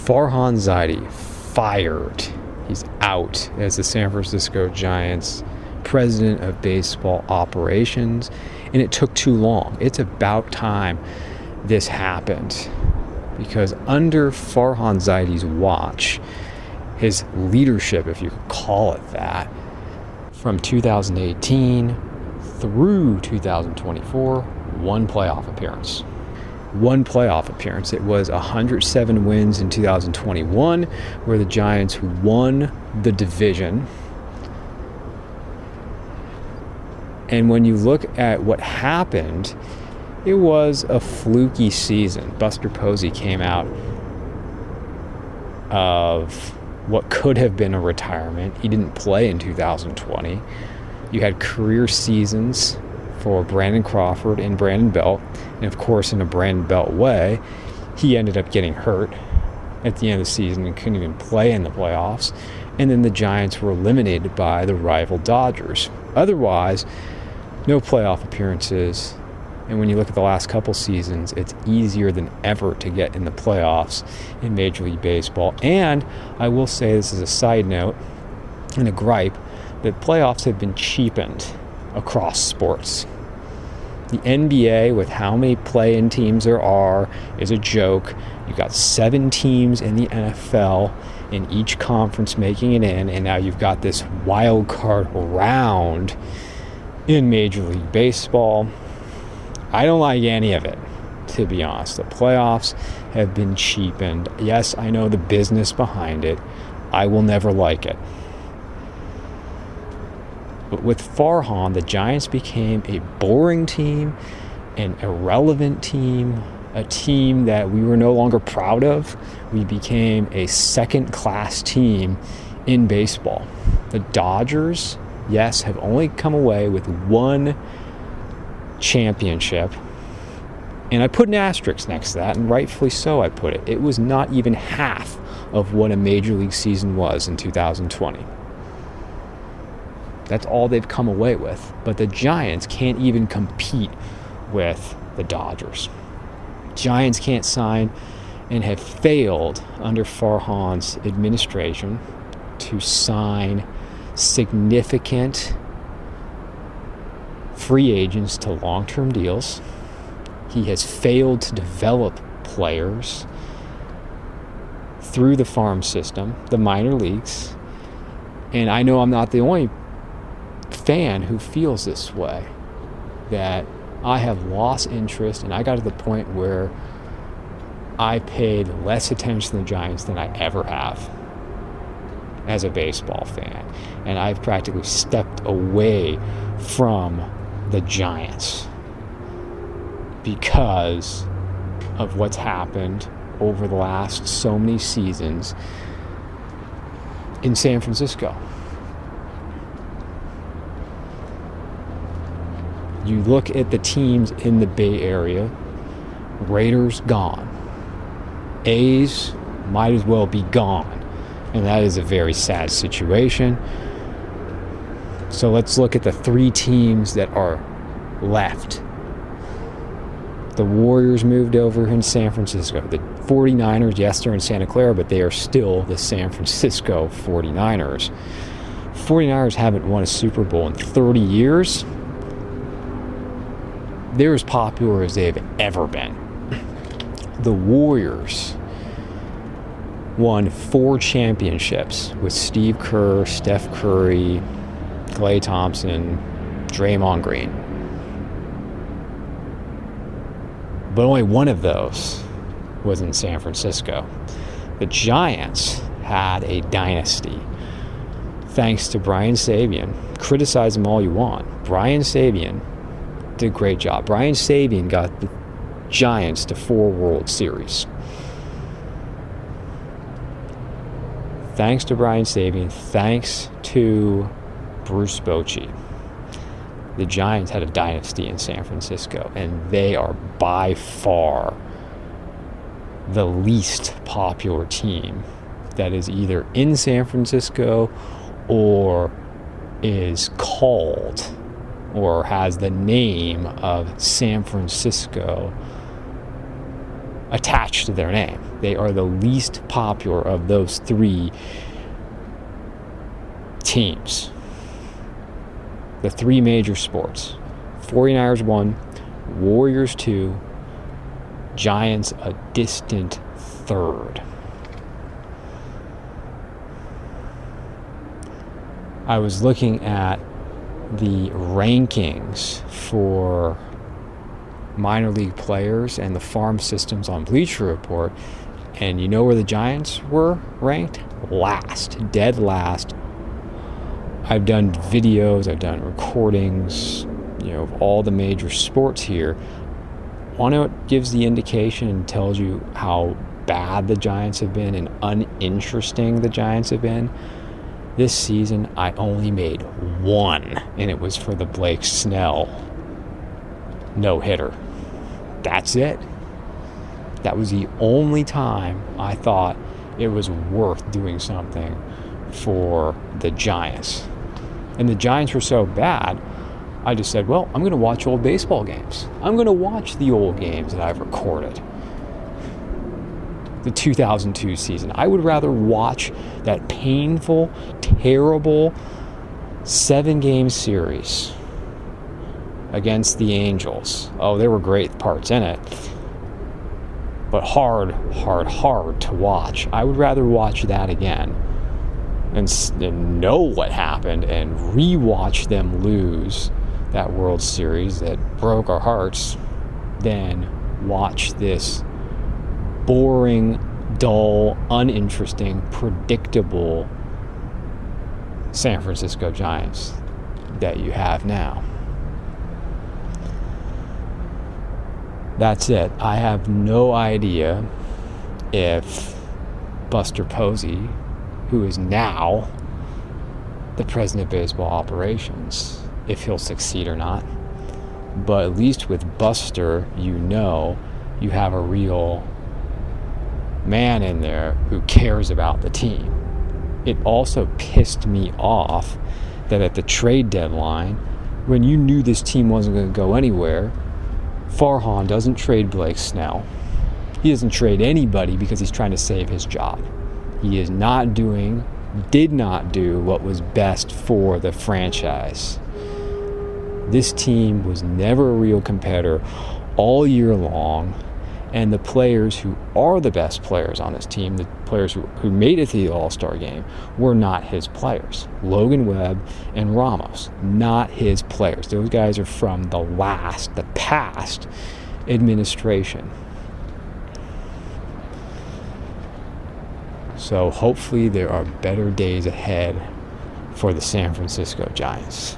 Farhan Zaidi fired. He's out as the San Francisco Giants president of baseball operations, and it took too long. It's about time this happened, because under Farhan Zaidi's watch, his leadership, if you could call it that, from 2018 through 2024, one playoff appearance. It was 107 wins in 2021, where the Giants won the division. And when you look at what happened, it was a fluky season. Buster Posey came out of what could have been a retirement. He didn't play in 2020. You had career seasons for Brandon Crawford and Brandon Belt. And of course, in a Brandon Belt way, he ended up getting hurt at the end of the season and couldn't even play in the playoffs. And then the Giants were eliminated by the rival Dodgers. Otherwise, no playoff appearances. And when you look at the last couple seasons, it's easier than ever to get in the playoffs in Major League Baseball. And I will say, this is a side note and a gripe, that playoffs have been cheapened across sports. The NBA, with how many play-in teams there are, is a joke. You've got 7 teams in the NFL in each conference making it in, and now you've got this wild card round in Major League Baseball. I don't like any of it, to be honest. The playoffs have been cheapened. Yes, I know the business behind it. I will never like it. But with Farhan, the Giants became a boring team, an irrelevant team, a team that we were no longer proud of. We became a second-class team in baseball. The Dodgers, yes, have only come away with one championship. And I put an asterisk next to that, and rightfully so I put it. It was not even half of what a Major League season was in 2020. That's all they've come away with. But the Giants can't even compete with the Dodgers. Giants can't sign and have failed under Farhan's administration to sign significant free agents to long-term deals. He has failed to develop players through the farm system, the minor leagues. And I know I'm not the only fan who feels this way, that I have lost interest, and I got to the point where I paid less attention to the Giants than I ever have as a baseball fan. And I've practically stepped away from the Giants because of what's happened over the last so many seasons in San Francisco. You look at the teams in the Bay Area, Raiders gone. A's might as well be gone. And that is a very sad situation. So let's look at the 3 teams that are left. The Warriors moved over in San Francisco. The 49ers, yes, they're in Santa Clara, but they are still the San Francisco 49ers. 49ers haven't won a Super Bowl in 30 years. They're as popular as they've ever been. The Warriors won 4 championships with Steve Kerr, Steph Curry, Klay Thompson, Draymond Green. But only one of those was in San Francisco. The Giants had a dynasty thanks to Brian Sabean. Criticize him all you want. Brian Sabean did a great job. Brian Sabean got the Giants to 4 World Series. Thanks to Brian Sabean, thanks to Bruce Bochy. The Giants had a dynasty in San Francisco, and they are by far the least popular team that is either in San Francisco or is called or has the name of San Francisco attached to their name. They are the least popular of those three teams. The three major sports. 49ers 1, Warriors 2, Giants a distant third. I was looking at the rankings for minor league players and the farm systems on Bleacher Report, and you know where the Giants were ranked? Last, dead last. I've done videos, I've done recordings, of all the major sports here. I know it gives the indication and tells you how bad the Giants have been and uninteresting the Giants have been. This season, I only made one, and it was for the Blake Snell no-hitter. That's it. That was the only time I thought it was worth doing something for the Giants. And the Giants were so bad, I just said, well, I'm going to watch old baseball games. I'm going to watch the old games that I've recorded. The 2002 season. I would rather watch that painful, terrible 7-game series against the Angels. Oh, there were great parts in it, but hard to watch. I would rather watch that again and know what happened and re-watch them lose that World Series that broke our hearts than watch this boring, dull, uninteresting, predictable San Francisco Giants that you have now. That's it. I have no idea if Buster Posey, who is now the president of baseball operations, if he'll succeed or not. But at least with Buster, you have a real man in there who cares about the team. It also pissed me off that at the trade deadline, when you knew this team wasn't going to go anywhere, Farhan doesn't trade Blake Snell. He doesn't trade anybody because he's trying to save his job. He did not do what was best for the franchise. This team was never a real competitor all year long, and the players who are the best players on this team, the players who made it to the All-Star game, were not his players. Logan Webb and Ramos, not his players. Those guys are from the past administration. So hopefully there are better days ahead for the San Francisco Giants.